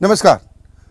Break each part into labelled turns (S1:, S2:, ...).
S1: नमस्कार,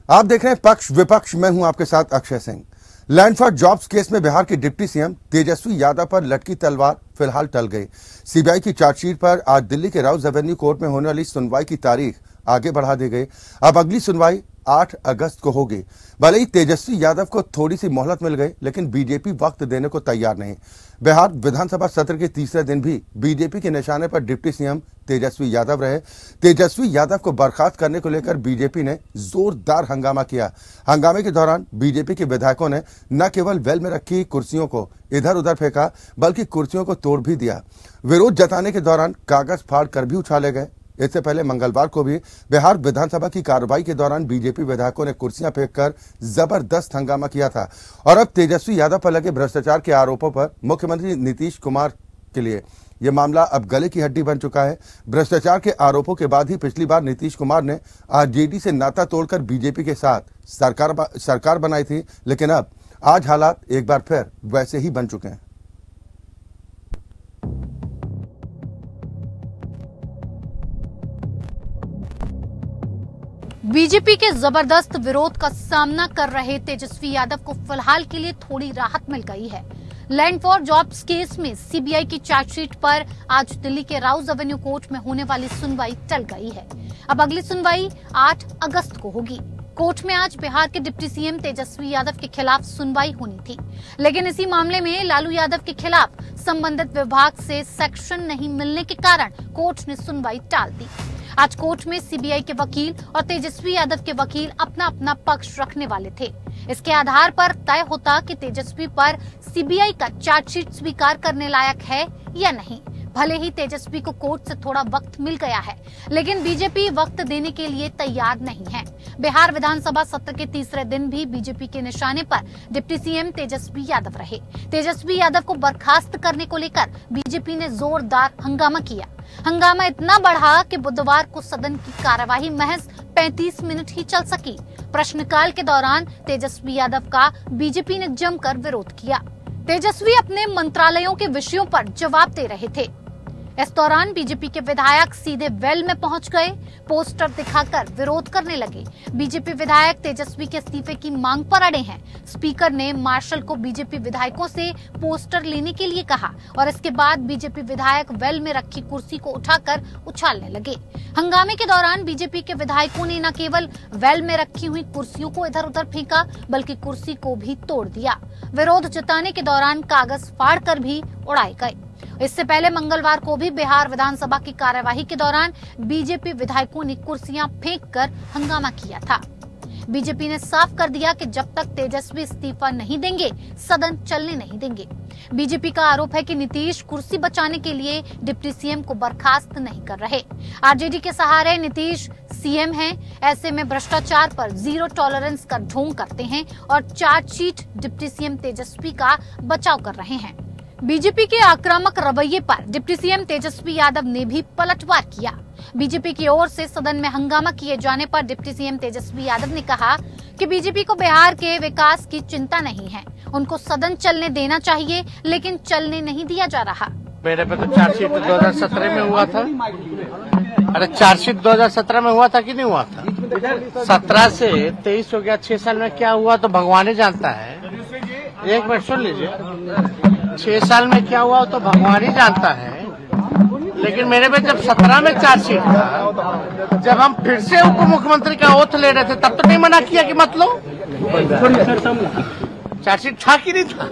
S1: आप देख रहे हैं पक्ष विपक्ष। मैं हूं आपके साथ Akshay Singh. Land for jobs case में बिहार के डिप्टी सीएम तेजस्वी यादव पर लटकी तलवार फिलहाल टल गई। सीबीआई की चार्जशीट पर आज दिल्ली के राउज एवेन्यू कोर्ट में होने वाली सुनवाई की तारीख आगे बढ़ा दी गई। अब अगली सुनवाई 8 अगस्त को होगी। भले ही तेजस्वी यादव को थोड़ी सी मोहलत मिल गई, लेकिन बीजेपी वक्त देने को तैयार नहीं। बिहार विधानसभा सत्र के तीसरे दिन भी बीजेपी के निशाने पर डिप्टी सीएम तेजस्वी यादव रहे। तेजस्वी यादव को बर्खास्त करने को लेकर बीजेपी ने जोरदार हंगामा किया। हंगामे के दौरान बीजेपी के विधायकों ने न केवल वेल में रखी कुर्सियों को इधर उधर फेंका, बल्कि कुर्सियों को तोड़ भी दिया। विरोध जताने के दौरान कागज फाड़ कर भी उछाले गए। इससे पहले मंगलवार को भी बिहार विधानसभा की कार्रवाई के दौरान बीजेपी विधायकों ने कुर्सियां फेंककर जबरदस्त हंगामा किया था। और अब तेजस्वी यादव पर लगे भ्रष्टाचार के आरोपों पर मुख्यमंत्री नीतीश कुमार के लिए यह मामला अब गले की हड्डी बन चुका है। भ्रष्टाचार के आरोपों के बाद ही पिछली बार नीतीश कुमार ने आरजेडी से नाता तोड़कर बीजेपी के साथ सरकार बनाई थी, लेकिन अब आज हालात एक बार फिर वैसे ही बन चुके हैं।
S2: बीजेपी के जबरदस्त विरोध का सामना कर रहे तेजस्वी यादव को फिलहाल के लिए थोड़ी राहत मिल गई है। लैंड फॉर जॉब्स केस में सीबीआई की चार्जशीट पर आज दिल्ली के राउज एवेन्यू कोर्ट में होने वाली सुनवाई टल गई है। अब अगली सुनवाई 8 अगस्त को होगी। कोर्ट में आज बिहार के डिप्टी सीएम तेजस्वी यादव के खिलाफ सुनवाई होनी थी, लेकिन इसी मामले में लालू यादव के खिलाफ संबंधित विभाग से सेक्शन नहीं मिलने के कारण कोर्ट ने सुनवाई टाल दी। आज कोर्ट में सीबीआई के वकील और तेजस्वी यादव के वकील अपना अपना पक्ष रखने वाले थे। इसके आधार पर तय होता कि तेजस्वी पर सीबीआई का चार्जशीट स्वीकार करने लायक है या नहीं। भले ही तेजस्वी को कोर्ट से थोड़ा वक्त मिल गया है, लेकिन बीजेपी वक्त देने के लिए तैयार नहीं है। बिहार विधानसभा सत्र के तीसरे दिन भी बीजेपी के निशाने पर डिप्टी सीएम तेजस्वी यादव रहे। तेजस्वी यादव को बर्खास्त करने को लेकर बीजेपी ने जोरदार हंगामा किया। हंगामा इतना बढ़ा कि बुधवार को सदन की कार्यवाही महज 35 मिनट ही चल सकी। प्रश्नकाल के दौरान तेजस्वी यादव का बीजेपी ने जमकर विरोध किया। तेजस्वी अपने मंत्रालयों के विषयों पर जवाब दे रहे थे। इस दौरान बीजेपी के विधायक सीधे वेल में पहुंच गए, पोस्टर दिखाकर विरोध करने लगे। बीजेपी विधायक तेजस्वी के इस्तीफे की मांग पर अड़े हैं। स्पीकर ने मार्शल को बीजेपी विधायकों से पोस्टर लेने के लिए कहा और इसके बाद बीजेपी विधायक वेल में रखी कुर्सी को उठाकर उछालने लगे। हंगामे के दौरान बीजेपी के विधायकों ने न केवल वेल में रखी हुई कुर्सियों को इधर उधर फेंका, बल्कि कुर्सी को भी तोड़ दिया। विरोध जताने के दौरान कागज फाड़ कर भी उड़ाए गए। इससे पहले मंगलवार को भी बिहार विधानसभा की कार्यवाही के दौरान बीजेपी विधायकों ने कुर्सियां फेंककर हंगामा किया था। बीजेपी ने साफ कर दिया कि जब तक तेजस्वी इस्तीफा नहीं देंगे, सदन चलने नहीं देंगे। बीजेपी का आरोप है कि नीतीश कुर्सी बचाने के लिए डिप्टी सीएम को बर्खास्त नहीं कर रहे। आरजेडी के सहारे नीतीश सीएम हैं, ऐसे में भ्रष्टाचार पर जीरो टॉलरेंस का ढोंग करते हैं और चार्जशीट डिप्टी सीएम तेजस्वी का बचाव कर रहे हैं। बीजेपी के आक्रामक रवैये पर डिप्टी सीएम तेजस्वी यादव ने भी पलटवार किया। बीजेपी की ओर से सदन में हंगामा किए जाने पर डिप्टी सीएम तेजस्वी यादव ने कहा कि बीजेपी को बिहार के विकास की चिंता नहीं है। उनको सदन चलने देना चाहिए, लेकिन चलने नहीं दिया जा रहा।
S3: मेरे पे तो चार्जशीट 2017 में हुआ था। अरे चार्जशीट 2017 में हुआ था कि नहीं हुआ था? 17 से 23 हो गया। 6 साल में क्या हुआ तो भगवान ही जानता है। एक मिनट सुन लीजिए। 6 साल में क्या हुआ तो भगवान ही जानता है। लेकिन मेरे पे जब 17 में चार्जशीट था, जब हम फिर से उप मुख्यमंत्री का ओथ ले रहे थे, तब तो नहीं मना किया कि मत लो। चार्जशीट था कि नहीं था?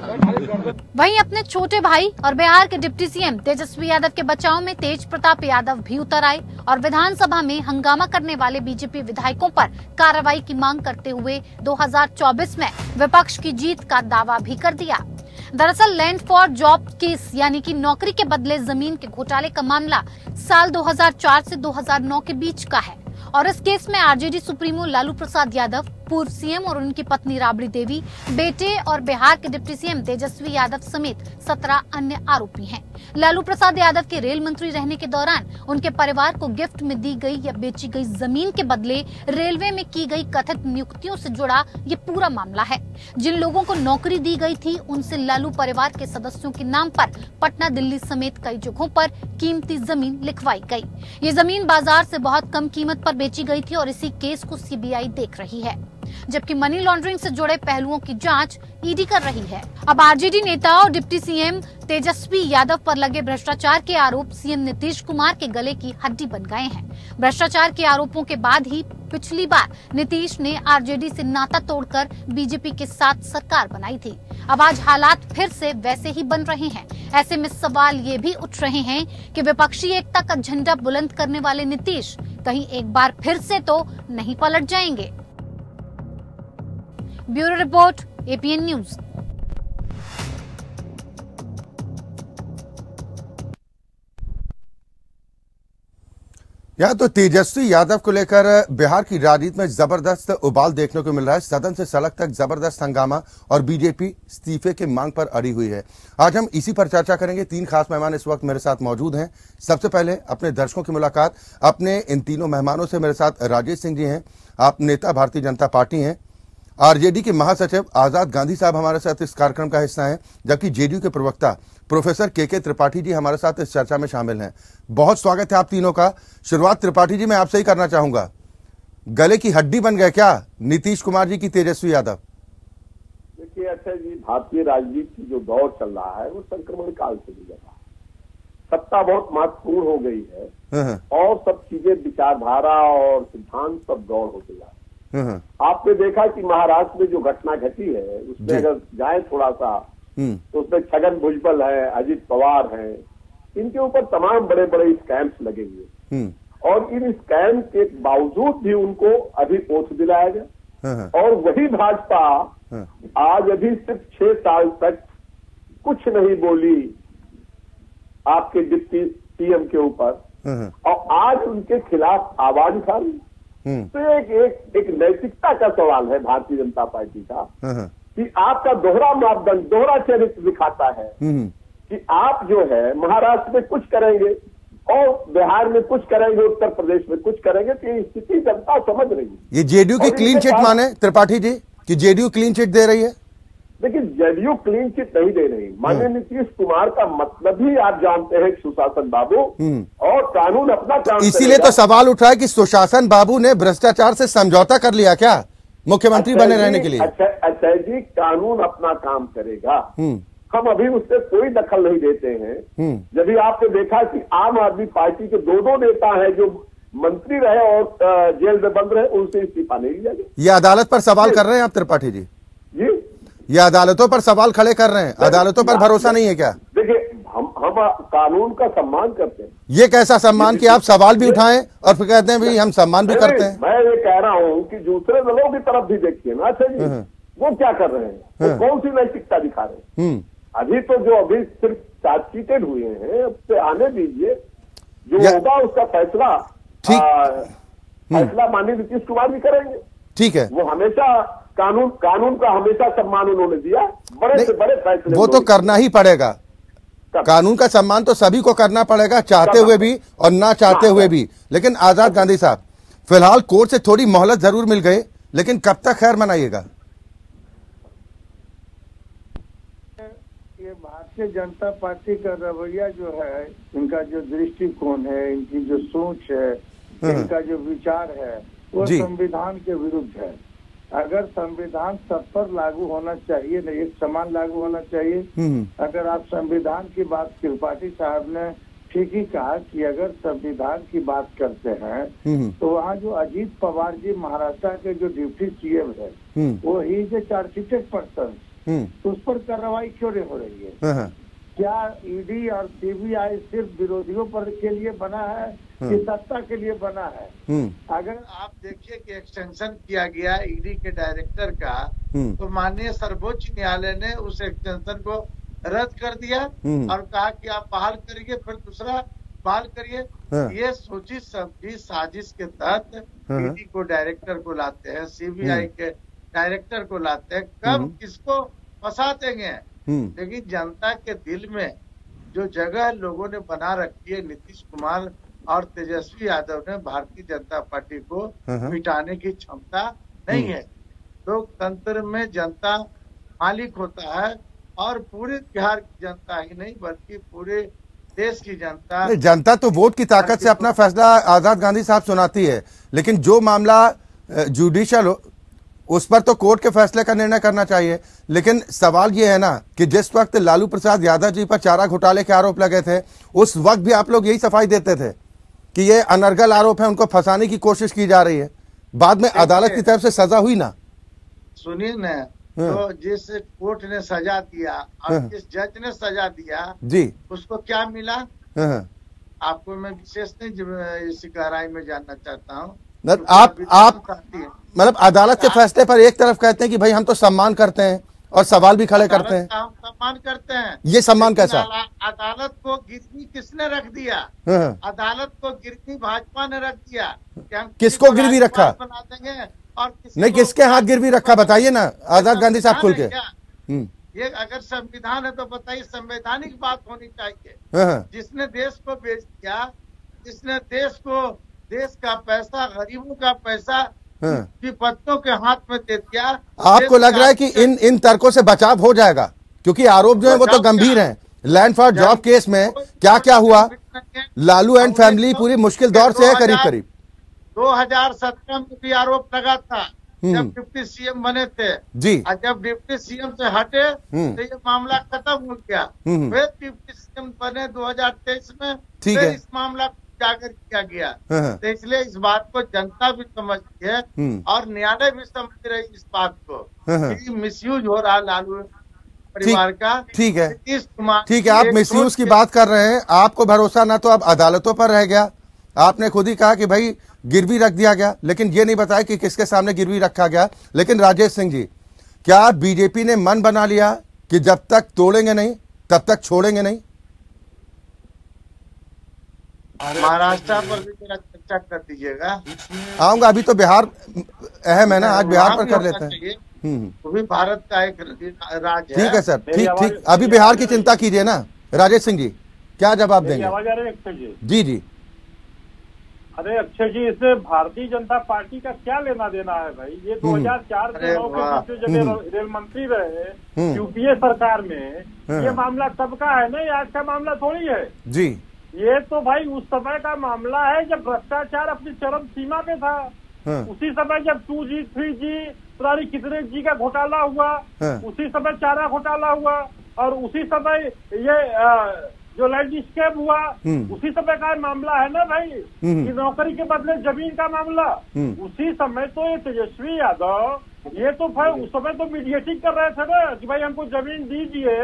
S2: वहीं अपने छोटे भाई और बिहार के डिप्टी सीएम तेजस्वी यादव के बचाव में तेज प्रताप यादव भी उतर आए और विधानसभा में हंगामा करने वाले बीजेपी विधायकों पर कार्रवाई की मांग करते हुए 2024 में विपक्ष की जीत का दावा भी कर दिया। दरअसल लैंड फॉर जॉब केस यानी कि नौकरी के बदले जमीन के घोटाले का मामला साल 2004 से 2009 के बीच का है और इस केस में आरजेडी सुप्रीमो लालू प्रसाद यादव पूर्व सीएम और उनकी पत्नी राबड़ी देवी, बेटे और बिहार के डिप्टी सीएम तेजस्वी यादव समेत 17 अन्य आरोपी हैं। लालू प्रसाद यादव के रेल मंत्री रहने के दौरान उनके परिवार को गिफ्ट में दी गई या बेची गई जमीन के बदले रेलवे में की गई कथित नियुक्तियों से जुड़ा ये पूरा मामला है। जिन लोगों को नौकरी दी गई थी उनसे लालू परिवार के सदस्यों के नाम पर पटना, दिल्ली समेत कई जगहों पर कीमती जमीन लिखवाई गई। ये जमीन बाजार से बहुत कम कीमत पर बेची गई थी और इसी केस को सीबीआई देख रही है, जबकि मनी लॉन्ड्रिंग से जुड़े पहलुओं की जांच ईडी कर रही है। अब आरजेडी नेता और डिप्टी सीएम तेजस्वी यादव पर लगे भ्रष्टाचार के आरोप सीएम नीतीश कुमार के गले की हड्डी बन गए हैं। भ्रष्टाचार के आरोपों के बाद ही पिछली बार नीतीश ने आरजेडी से नाता तोड़कर बीजेपी के साथ सरकार बनाई थी। अब आज हालात फिर से वैसे ही बन रहे हैं। ऐसे में सवाल ये भी उठ रहे हैं कि विपक्षी एकता का झंडा बुलंद करने वाले नीतीश कहीं एक बार फिर से तो नहीं पलट जाएंगे। Bureau report, APN news.
S1: यहाँ तो तेजस्वी यादव को लेकर बिहार की राजनीति में जबरदस्त उबाल देखने को मिल रहा है। सदन से सड़क तक जबरदस्त हंगामा और बीजेपी इस्तीफे की मांग पर अड़ी हुई है। आज हम इसी पर चर्चा करेंगे। 3 खास मेहमान इस वक्त मेरे साथ मौजूद हैं। सबसे पहले अपने दर्शकों की मुलाकात अपने इन तीनों मेहमानों से। मेरे साथ राजेश सिंह जी हैं, आप नेता भारतीय जनता पार्टी हैं। आरजेडी के महासचिव आजाद गांधी साहब हमारे साथ इस कार्यक्रम का हिस्सा हैं, जबकि जेडीयू के प्रवक्ता प्रोफेसर के त्रिपाठी जी हमारे साथ इस चर्चा में शामिल हैं। बहुत स्वागत है आप तीनों का। शुरुआत त्रिपाठी जी मैं आपसे ही करना चाहूंगा। गले की हड्डी बन गए क्या नीतीश कुमार जी की तेजस्वी यादव?
S4: देखिए अच्छा जी, भारतीय राजनीति की जो दौर चल रहा है वो संक्रमण काल से गुजर रहा है। सत्ता बहुत महत्वपूर्ण हो गई है और सब चीजें विचारधारा और सिद्धांत सब दौड़ होते जा रहे हैं। आपने देखा कि महाराष्ट्र में जो घटना घटी है उसमें अगर जाए थोड़ा सा तो उसमें छगन भुजबल है, अजित पवार है, इनके ऊपर तमाम बड़े बड़े स्कैम्स लगे हुए और इन स्कैम के बावजूद भी उनको अभी ओथ दिलाया गया। और वही भाजपा आज अभी सिर्फ 6 साल तक कुछ नहीं बोली आपके डिप्टी सीएम के ऊपर और आज उनके खिलाफ आवाज उठा रही। तो एक नैतिकता का सवाल है भारतीय जनता पार्टी का कि आपका दोहरा मापदंड, दोहरा चरित्र दिखाता है कि आप जो है महाराष्ट्र में कुछ करेंगे और बिहार में कुछ करेंगे, उत्तर प्रदेश में कुछ करेंगे। तो ये स्थिति जनता समझ रही है।
S1: ये जेडीयू की क्लीन चिट माने त्रिपाठी जी कि जेडीयू क्लीन चिट दे रही है?
S4: लेकिन जेडीयू क्लीन चिट नहीं दे रही। माननीय नीतीश कुमार का मतलब ही आप जानते हैं सुशासन बाबू और कानून अपना काम।
S1: इसीलिए तो सवाल उठ रहा है कि सुशासन बाबू ने भ्रष्टाचार से समझौता कर लिया क्या मुख्यमंत्री बने रहने के लिए?
S4: अच्छा जी, कानून अपना काम करेगा, हम अभी उससे कोई दखल नहीं देते हैं। जब आपने देखा कि आम आदमी पार्टी के 2 नेता हैं जो मंत्री रहे और जेल में बंद रहे, उनसे इस्तीफा नहीं लिया गया।
S1: ये अदालत पर सवाल कर रहे हैं आप त्रिपाठी जी?
S4: जी,
S1: ये अदालतों पर सवाल खड़े कर रहे हैं। अदालतों पर भरोसा नहीं है क्या?
S4: देखिए हम कानून का सम्मान करते हैं।
S1: ये कैसा सम्मान कि आप सवाल भी उठाएं और फिर कहते हैं भाई हम सम्मान भी करते हैं?
S4: मैं ये कह रहा हूँ कि दूसरे दलों की तरफ भी देखिए ना। अच्छा जी, वो क्या कर रहे हैं, वो कौन सी नैतिकता दिखा रहे हैं? अभी तो जो अभी सिर्फ चार्जशीटेड हुए हैं उससे आने दीजिए, जो होगा उसका फैसला माननीय नीतीश कुमार भी करेंगे।
S1: ठीक है,
S4: वो हमेशा कानून का हमेशा सम्मान उन्होंने दिया। बड़े से बड़े फैसले
S1: वो तो करना ही पड़ेगा। कानून का सम्मान तो सभी को करना पड़ेगा, चाहते हुए भी और ना चाहते हुए भी। लेकिन आजाद गांधी साहब, फिलहाल कोर्ट से थोड़ी मोहलत जरूर मिल गई, लेकिन कब तक खैर मनाइएगा?
S5: ये भारतीय जनता पार्टी का रवैया जो है, इनका जो दृष्टिकोण है, इनकी जो सोच है, इनका जो विचार है, वो संविधान के विरुद्ध है। अगर संविधान सब पर लागू होना चाहिए, नहीं एक समान लागू होना चाहिए। अगर आप संविधान की बात, त्रिपाठी साहब ने ठीक ही कहा कि अगर संविधान की बात करते हैं तो वहाँ जो अजीत पवार जी महाराष्ट्र के जो डिप्टी सीएम है, वो ही जो चार्जशीटेड पर्सन, तो उस पर कार्रवाई क्यों नहीं हो रही है? क्या ईडी और सीबीआई सिर्फ विरोधियों पर के लिए बना है कि सत्ता के लिए बना है? अगर आप देखिए कि एक्सटेंशन किया गया ईडी के डायरेक्टर का, तो माननीय सर्वोच्च न्यायालय ने उस एक्सटेंशन को रद्द कर दिया और कहा कि आप बहाल करिए, फिर दूसरा इकबाल करिए, ये सोची समझी साजिश के तहत ईडी को डायरेक्टर को लाते हैं, सीबीआई के डायरेक्टर को लाते हैं, कब किसको फंसा देंगे। लेकिन जनता के दिल में जो जगह लोगों ने बना रखी है, नीतीश कुमार और तेजस्वी यादव ने भारतीय जनता पार्टी को मिटाने की क्षमता नहीं है। लोकतंत्र में जनता मालिक होता है और पूरे बिहार की जनता ही नहीं बल्कि पूरे देश की जनता
S1: तो वोट की ताकत से अपना फैसला आजाद गांधी साहब सुनाती है, लेकिन जो मामला जुडिशियल हो उस पर तो कोर्ट के फैसले का निर्णय करना चाहिए। लेकिन सवाल ये है ना कि जिस वक्त लालू प्रसाद यादव जी पर चारा घोटाले के आरोप लगे थे, उस वक्त भी आप लोग यही सफाई देते थे कि ये अनर्गल आरोप है, उनको फंसाने की कोशिश की जा रही है। बाद में अदालत की तरफ से सजा हुई ना।
S5: सुनिए ना, तो जिस कोर्ट ने सजा दिया और जिस जज ने सजा दिया
S1: जी,
S5: उसको क्या मिला आपको मैं विशेष नहीं इसी गहराई में जानना चाहता हूँ।
S1: आप मतलब अदालत के फैसले पर एक तरफ कहते हैं कि भाई हम तो सम्मान करते हैं और सवाल भी खड़े करते हैं।
S5: हम सम्मान करते हैं,
S1: ये सम्मान कैसा?
S5: अदालत को गिरवी किसने रख दिया? अदालत को गिरवी भाजपा ने रख दिया।
S1: किसको गिरवी रखा?
S5: बना देंगे और
S1: नहीं, किसके हाथ गिरवी रखा बताइए ना आजाद गांधी साहब खुल के।
S5: ये अगर संविधान है तो बताइए, संवैधानिक बात होनी चाहिए। जिसने देश को बेच दिया, जिसने देश का पैसा, गरीबों का पैसा विपक्षों के हाथ में दे दिया।
S1: आपको लग रहा है कि इन तर्कों से बचाव हो जाएगा? क्योंकि आरोप जो है वो तो गंभीर हैं। लैंड फॉर जॉब केस में क्या क्या हुआ, लालू एंड फैमिली पूरी मुश्किल दौर से है करीब
S5: 2017 में भी आरोप लगा था जब डिप्टी सीएम बने थे
S1: जी,
S5: और जब डिप्टी सीएम से हटे तो ये मामला खत्म हो गया। फिर डिप्टी सीएम बने 2023 में, फिर इस मामला जाकर किया गया। तो इसलिए इस बात को जनता भी समझती है और न्यायालय भी समझ रही इस बात को कि मिसयूज हो रहा लालू परिवार का।
S1: ठीक है, आप मिसयूज की बात कर रहे हैं। आपको भरोसा ना तो अब अदालतों पर रह गया। आपने खुद ही कहा कि भाई गिरवी रख दिया गया, लेकिन ये नहीं बताया कि किसके सामने गिरवी रखा गया। लेकिन राजेश सिंह जी, क्या बीजेपी ने मन बना लिया कि जब तक तोड़ेंगे नहीं तब तक छोड़ेंगे नहीं?
S5: महाराष्ट्र पर भी मेरा चर्चा कर दीजिएगा।
S1: आऊंगा, अभी तो बिहार अहम है ना, आज बिहार पर कर लेते हैं।
S5: वो भी भारत का एक राज्य है।
S1: ठीक है सर, ठीक। अभी बिहार की चिंता कीजिए ना। राजेश सिंह जी क्या जवाब देंगे?
S6: आवाज आ रही है अक्षय जी?
S1: जी।
S6: अरे अक्षय जी, इससे भारतीय जनता पार्टी का क्या लेना देना है भाई? ये 2004 से 9 के दूसरी जगह रेल मंत्री रहे यूपीए सरकार में। ये मामला तब का है ना, ये आज का मामला थोड़ी है
S1: जी।
S6: ये तो भाई उस समय का मामला है जब भ्रष्टाचार अपनी चरम सीमा पे था। उसी समय जब 2G 3G पुरानी कितने जी का घोटाला हुआ, उसी समय चारा घोटाला हुआ और उसी समय ये जो लैंड स्कैम हुआ उसी समय का मामला है ना भाई, कि नौकरी के बदले जमीन का मामला। उसी समय तो ये तेजस्वी यादव ये तो भाई उस समय तो मीडिएटिंग कर रहे थे ना कि भाई हमको जमीन दीजिए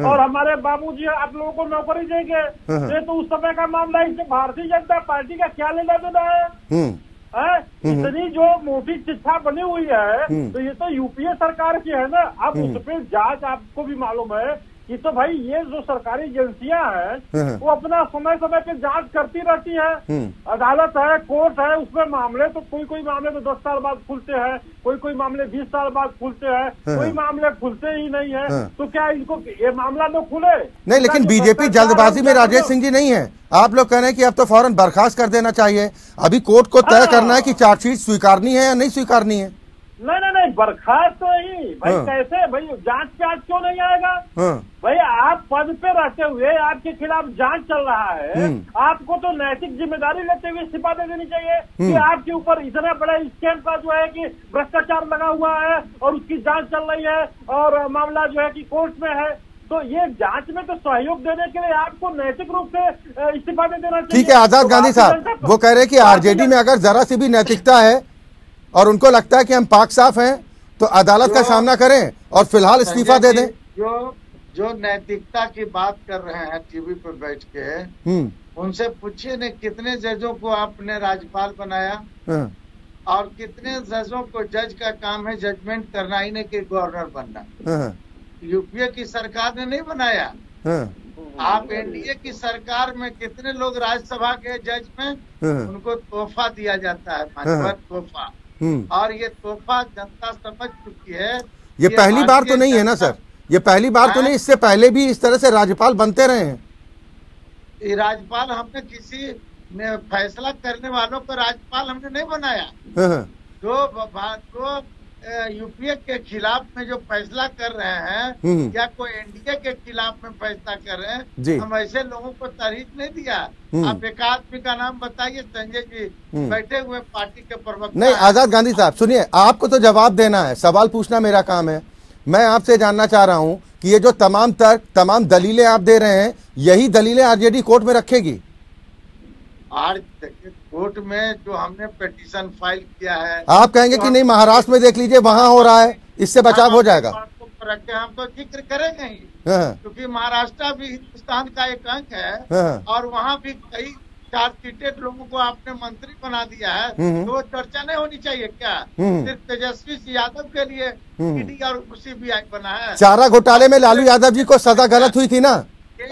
S6: और हमारे बाबूजी आप लोगों को नौकरी देंगे। ये तो उस समय का मामला है। इससे भारतीय जनता पार्टी का क्या लेना देना है? इतनी जो मोटी चिट्ठा बनी हुई है तो ये तो यूपीए सरकार की है ना। अब उस पर जांच आपको भी मालूम है कि तो भाई ये जो सरकारी एजेंसियां हैं वो अपना समय समय पे जांच करती रहती है। अदालत है, कोर्ट है, उसमें मामले तो कोई मामले तो 10 साल बाद खुलते हैं, कोई मामले 20 साल बाद खुलते हैं, कोई मामले खुलते ही नहीं है। तो क्या इनको ये मामला तो खुले
S1: नहीं? लेकिन बीजेपी जल्दबाजी में राजेश सिंह जी नहीं है। आप लोग कह रहे हैं कि अब तो फौरन बर्खास्त कर देना चाहिए। अभी कोर्ट को तय करना है कि चार्जशीट स्वीकारनी है या नहीं स्वीकारनी है।
S6: नहीं, बर्खास्त तो नहीं भाई। कैसे भाई जांच क्यों नहीं आएगा? भाई आप पद पे रहते हुए आपके खिलाफ जांच चल रहा है, आपको तो नैतिक जिम्मेदारी लेते हुए इस्तीफा दे देनी चाहिए कि आपके ऊपर इतना बड़ा स्कैम का जो है कि भ्रष्टाचार लगा हुआ है और उसकी जांच चल रही है और मामला जो है कि कोर्ट में है। तो ये जांच में तो सहयोग देने के लिए आपको नैतिक रूप से इस्तीफा दे देना चाहिए।
S1: ठीक है आजाद गांधी साहब, वो कह रहे हैं कि आरजेडी में अगर जरा सी भी नैतिकता है और उनको लगता है कि हम पाक साफ हैं तो अदालत का सामना करें और फिलहाल इस्तीफा दे दें।
S5: जो नैतिकता की बात कर रहे हैं टीवी पर बैठ के, उनसे पूछिए न कितने जजों को आपने राज्यपाल बनाया और कितने जजों को जज का काम है जजमेंट करना, ही नहीं कि गवर्नर बनना। यूपीए की सरकार ने नहीं बनाया।
S7: आप एनडीए की सरकार में कितने लोग राज्यसभा के जज में उनको तोहफा दिया जाता है, तोहफा, और ये तोहफा जनता समझ चुकी है।
S1: ये पहली बार तो नहीं है ना सर, ये पहली बार तो नहीं, इससे पहले भी इस तरह से राज्यपाल बनते रहे हैं।
S7: ये राज्यपाल हमने किसी ने फैसला करने वालों को राज्यपाल हमने नहीं बनाया। जो यूपीए के खिलाफ में जो फैसला कर रहे हैं या कोई एनडीए के खिलाफ में फैसला कर रहे हैं, हम ऐसे लोगों को तारीफ नहीं दिया। आप एक आदमी का नाम बताइए, संजय जी बैठे हुए पार्टी के प्रवक्ता।
S1: नहीं, आजाद गांधी साहब सुनिए, आपको तो जवाब देना है, सवाल पूछना मेरा काम है। मैं आपसे जानना चाह रहा हूं कि ये जो तमाम तर्क, तमाम दलीलें आप दे रहे हैं, यही दलीलें आरजेडी कोर्ट में रखेगी?
S7: आज कोर्ट में जो हमने पिटीशन फाइल किया है,
S1: आप कहेंगे कि नहीं महाराष्ट्र में देख लीजिए वहां हो रहा है, इससे बचाव हो जाएगा।
S7: हम तो जिक्र करेंगे ही, क्योंकि महाराष्ट्र भी हिंदुस्तान का एक अंग है और वहाँ भी कई चार्जशीटेड लोगों को आपने मंत्री बना दिया है, तो वो चर्चा नहीं होनी चाहिए क्या? सिर्फ तेजस्वी यादव के लिए ईडी और सीबीआई बना है।
S1: चारा घोटाले में लालू यादव जी को सजा गलत हुई थी ना,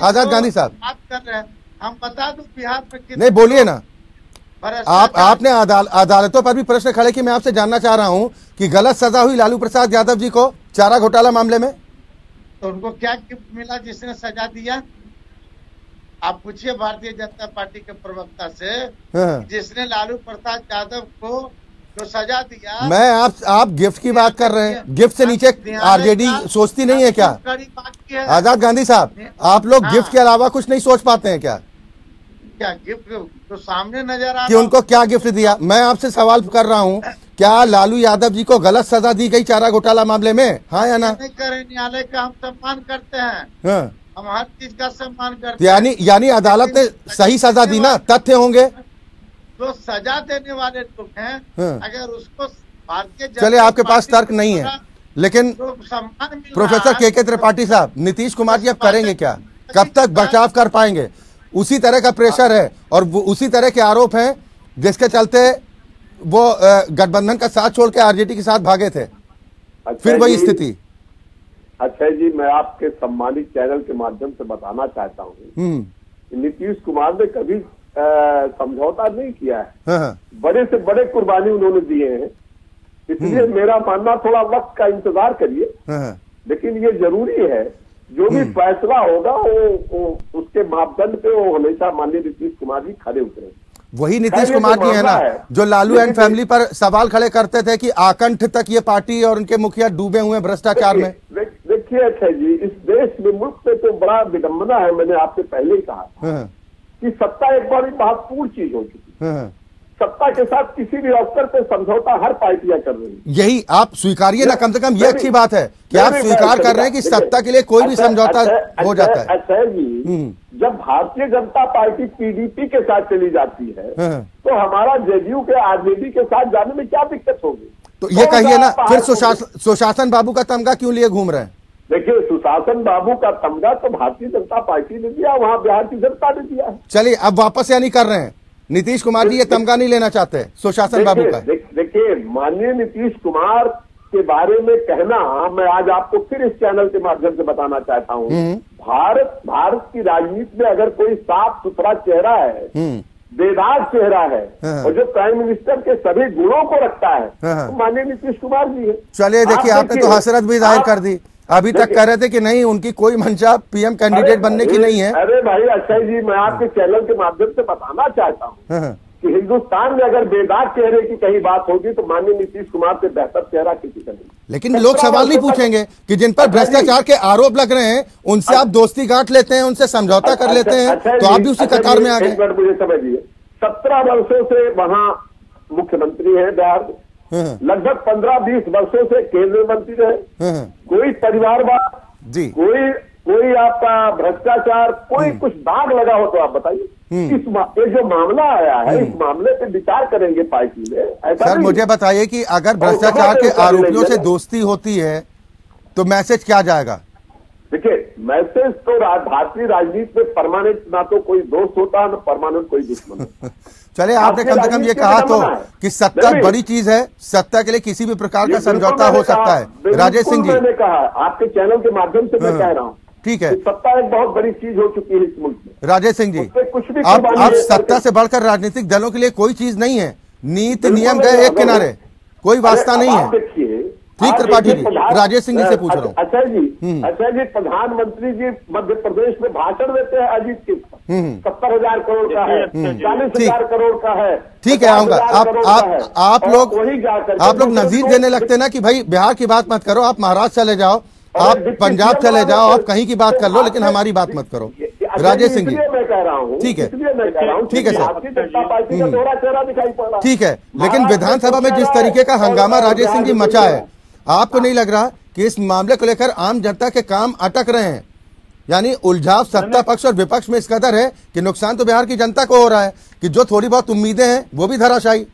S1: आजाद गांधी साहब?
S7: बात कर रहे हैं, हम बता दूं बिहार में
S1: नहीं, बोलिए ना। आपने अदालतों पर भी प्रश्न खड़े कि मैं आपसे जानना चाह रहा हूं कि गलत सजा हुई लालू प्रसाद यादव जी को चारा घोटाला मामले में?
S7: तो उनको क्या गिफ्ट मिला जिसने सजा दिया? आप पूछिए भारतीय जनता पार्टी के प्रवक्ता से, जिसने लालू प्रसाद यादव को जो सजा दिया।
S1: मैं आप गिफ्ट की बात कर रहे हैं, गिफ्ट से नीचे आरजेडी सोचती नहीं है क्या? आजाद गांधी साहब, आप लोग गिफ्ट के अलावा कुछ नहीं सोच पाते हैं क्या?
S7: क्या गिफ्ट तो सामने नजर आ रहा
S1: कि उनको क्या गिफ्ट दिया? मैं आपसे सवाल कर रहा हूं, क्या लालू यादव जी को गलत सजा दी गई चारा घोटाला मामले में, हाँ या ना?
S7: नहीं करें, न्यायालय का हम सम्मान करते हैं, हम हर चीज का सम्मान करते
S1: हैं। यानी अदालत ने सही सजा दी ना, तथ्य होंगे।
S7: जो सजा देने वाले लोग हैं, अगर उसको भारतीय,
S1: चले आपके पास तर्क नहीं है, लेकिन प्रोफेसर के त्रिपाठी साहब, नीतीश कुमार जी अब करेंगे क्या? कब तक बचाव कर पाएंगे? उसी तरह का प्रेशर है और उसी तरह के आरोप हैं जिसके चलते वो गठबंधन का साथ छोड़ के आरजेडी के साथ भागे थे। फिर वही स्थिति।
S4: अच्छा जी, मैं आपके सम्मानित चैनल के माध्यम से बताना चाहता हूँ, नीतीश कुमार ने कभी समझौता नहीं किया है। बड़े से बड़े कुर्बानी उन्होंने दिए हैं, इसलिए मेरा मानना थोड़ा वक्त का इंतजार करिए, लेकिन ये जरूरी है जो भी फैसला होगा वो उसके मापदंड पे वो हमेशा माननीय नीतीश कुमार जी खड़े उतरे।
S1: वही नीतीश कुमार जी है ना जो लालू एंड फैमिली पर सवाल खड़े करते थे कि आकंठ तक ये पार्टी और उनके मुखिया डूबे हुए भ्रष्टाचार में।
S4: देखिए अच्छा जी, इस देश में, मुल्क में तो बड़ा विडम्बना है। मैंने आपसे पहले ही कहा कि सत्ता एक बड़ी महत्वपूर्ण चीज हो चुकी, सत्ता के साथ किसी भी अवसर पे समझौता हर पार्टियां कर रही है।
S1: यही आप स्वीकारिए ना, कम से कम ये अच्छी बात है कि आप स्वीकार कर रहे हैं कि सत्ता के लिए कोई भी समझौता हो जाता है।
S4: अच्छा जी, जब भारतीय जनता पार्टी पीडीपी के साथ चली जाती है तो हमारा जेडीयू के आरजेडी के साथ जाने में क्या दिक्कत होगी?
S1: तो ये कहिए ना, फिर सुशासन बाबू का तमगा क्यों लिए घूम रहे हैं?
S4: देखिए, सुशासन बाबू का तमगा तो भारतीय जनता पार्टी ने दिया, वहाँ बिहार की जनता ने दिया है।
S1: चलिए, अब वापस या नहीं कर रहे हैं नीतीश कुमार जी, ये तमगा नहीं लेना चाहते सुशासन बाबू का?
S4: देखिए, माननीय नीतीश कुमार के बारे में कहना, मैं आज आपको फिर इस चैनल के माध्यम से बताना चाहता हूँ, भारत की राजनीति में अगर कोई साफ सुथरा चेहरा है, बेदाग चेहरा है और जो प्राइम मिनिस्टर के सभी गुणों को रखता है, तो माननीय नीतीश कुमार जी है।
S1: चलिए देखिए, आपने तो हसरत भी जाहिर कर दी, अभी तक कह रहे थे कि नहीं, उनकी कोई मंशा पीएम कैंडिडेट बनने की नहीं है।
S4: अरे भाई अक्षय जी, मैं आपके चैनल के माध्यम से बताना चाहता हूँ कि हिंदुस्तान में अगर बेदाग चेहरे की कहीं बात होगी तो माननीय नीतीश कुमार से बेहतर चेहरा किसी का नहीं।
S1: लेकिन लोग सवाल नहीं पूछेंगे कि जिन पर भ्रष्टाचार के आरोप लग रहे हैं उनसे आप दोस्ती गांठ लेते हैं, उनसे समझौता कर लेते हैं, तो आप भी उसी कतार में आ गए।
S4: मुझे समझिए, 17 वर्षों से वहाँ मुख्यमंत्री है बिहार, लगभग 15-20 वर्षों से केंद्रीय मंत्री रहे, कोई परिवारवाद जी, कोई आपका भ्रष्टाचार, कोई कुछ दाग लगा हो तो आप बताइए। ये जो मामला आया है, इस मामले पे विचार करेंगे पार्टी में।
S1: सर मुझे बताइए कि अगर भ्रष्टाचार के आरोपियों से दोस्ती होती है तो मैसेज क्या जाएगा?
S4: देखिए, मैसेज तो भारतीय राजनीति में परमानेंट ना तो कोई दोस्त होता है, ना परमानेंट कोई दुश्मन।
S1: चले, आपने कम से कम ये कहा तो कि सत्ता बड़ी चीज है, सत्ता के लिए किसी भी प्रकार का समझौता हो सकता है। राजेश सिंह जी,
S4: मैंने कहा आपके चैनल के माध्यम से मैं कह रहा हूँ
S1: ठीक है,
S4: सत्ता एक बहुत बड़ी चीज हो चुकी है इस मुल्क में।
S1: राजेश सिंह जी,
S4: कुछ भी
S1: आप सत्ता से बढ़कर राजनीतिक दलों के लिए कोई चीज नहीं है, नीति नियम गए एक किनारे, कोई वास्ता नहीं है।
S4: देखिए,
S1: ठीक त्रिपाठी जी, राजेश सिंह जी से पूछ रहा हूँ।
S4: अच्छा जी, प्रधानमंत्री जी मध्य प्रदेश में भाषण देते हैं अजीत के 70,000 करोड़ का है, 40,000 करोड़ का है।
S1: ठीक है, आऊंगा। आप लोग नजीर देने लगते ना कि भाई बिहार की बात मत करो, आप महाराष्ट्र चले जाओ, आप पंजाब चले जाओ, आप कहीं की बात कर लो, लेकिन हमारी बात मत करो। राजेश सिंह जी,
S4: मैं कह रहा हूँ,
S1: ठीक है,
S4: ठीक है सर, पार्टी का दोहरा चेहरा दिखाई पड़ रहा है।
S1: ठीक है, लेकिन विधानसभा में जिस तरीके का हंगामा राजेश सिंह जी मचा है, आपको नहीं लग रहा कि इस मामले को लेकर आम जनता के काम अटक रहे हैं? यानी उलझाव सत्ता पक्ष और विपक्ष में इस कदर है कि नुकसान तो बिहार की जनता को हो रहा है कि जो थोड़ी बहुत उम्मीदें हैं वो भी धराशायी।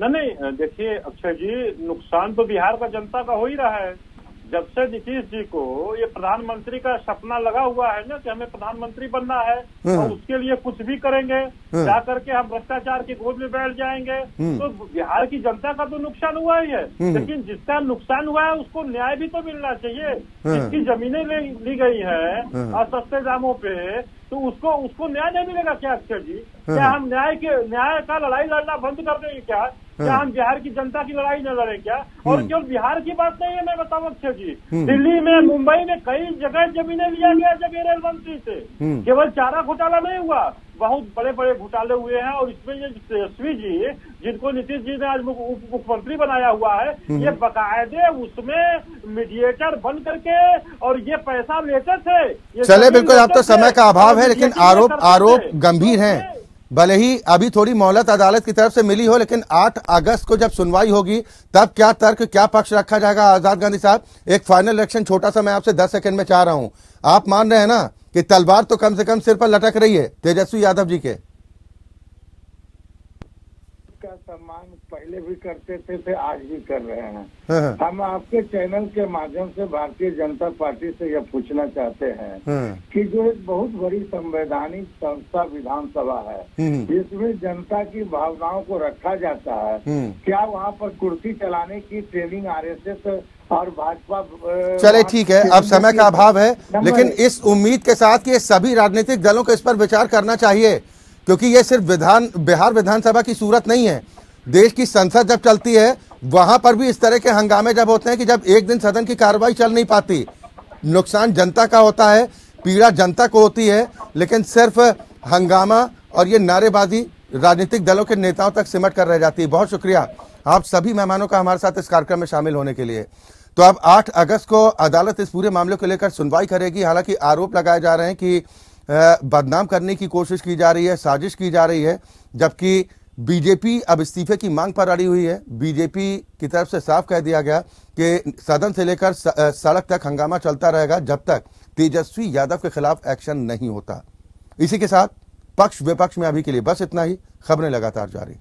S6: नहीं, देखिए अक्षय जी, नुकसान तो बिहार का जनता का हो ही रहा है। जब से नीतीश जी को ये प्रधानमंत्री का सपना लगा हुआ है ना कि हमें प्रधानमंत्री बनना है और उसके लिए कुछ भी करेंगे, जा करके हम भ्रष्टाचार की गोद में बैठ जाएंगे, तो बिहार की जनता का तो नुकसान हुआ ही है। लेकिन जिसका नुकसान हुआ है उसको न्याय भी तो मिलना चाहिए। जिसकी जमीनें ली गई है सस्ते दामों पे, तो उसको न्याय नहीं मिलेगा क्या अक्षय जी? क्या हम न्याय का लड़ाई लड़ना बंद कर देंगे क्या? क्या हम बिहार की जनता की लड़ाई न लड़ें क्या? और केवल बिहार की बात नहीं है, मैं बताऊं अक्षय जी, दिल्ली में, मुंबई में कई जगह जमीनें लिया गया जब ये रेल मंत्री से। केवल चारा घोटाला नहीं हुआ, बहुत बड़े बड़े घोटाले हुए हैं। और इसमें ये तेजस्वी जी, जिनको नीतीश जी ने आज मुख्यमंत्री बनाया हुआ है, ये बकायदे उसमें मीडिएटर बन करके और ये पैसा लेते थे।
S1: चले, बिल्कुल, अब तो समय का अभाव है, लेकिन आरोप गंभीर हैं। भले ही अभी थोड़ी मोहलत अदालत की तरफ से मिली हो, लेकिन 8 अगस्त को जब सुनवाई होगी तब क्या तर्क, क्या पक्ष रखा जाएगा? आजाद गांधी साहब, एक फाइनल रिएक्शन छोटा सा मैं आपसे 10 सेकंड में चाह रहा हूं। आप मान रहे हैं ना कि तलवार तो कम से कम सिर पर लटक रही है तेजस्वी यादव जी के?
S5: का सम्मान पहले भी करते थे, आज भी कर रहे हैं। हम आपके चैनल के माध्यम से भारतीय जनता पार्टी से यह पूछना चाहते हैं कि जो एक बहुत बड़ी संवैधानिक संस्था विधानसभा है, जिसमें जनता की भावनाओं को रखा जाता है, क्या वहाँ पर कुर्सी चलाने की ट्रेनिंग आरएसएस और भाजपा?
S1: चले, ठीक है, अब समय का अभाव है, लेकिन इस उम्मीद के साथ कि सभी राजनीतिक दलों को इस पर विचार करना चाहिए, क्योंकि ये सिर्फ बिहार विधानसभा की सूरत नहीं है। देश की संसद जब चलती है वहां पर भी इस तरह के हंगामे जब होते हैं कि जब एक दिन सदन की कार्रवाई चल नहीं पाती, नुकसान जनता का होता है, पीड़ा जनता को होती है, लेकिन सिर्फ हंगामा और ये नारेबाजी राजनीतिक दलों के नेताओं तक सिमट कर रह जाती है। बहुत शुक्रिया आप सभी मेहमानों का हमारे साथ इस कार्यक्रम में शामिल होने के लिए। तो अब 8 अगस्त को अदालत इस पूरे मामले को लेकर सुनवाई करेगी। हालांकि आरोप लगाए जा रहे हैं कि बदनाम करने की कोशिश की जा रही है, साजिश की जा रही है, जबकि बीजेपी अब इस्तीफे की मांग पर अड़ी हुई है। बीजेपी की तरफ से साफ कह दिया गया कि सदन से लेकर सड़क तक हंगामा चलता रहेगा जब तक तेजस्वी यादव के खिलाफ एक्शन नहीं होता। इसी के साथ पक्ष विपक्ष में अभी के लिए बस इतना ही। खबरें लगातार जारी।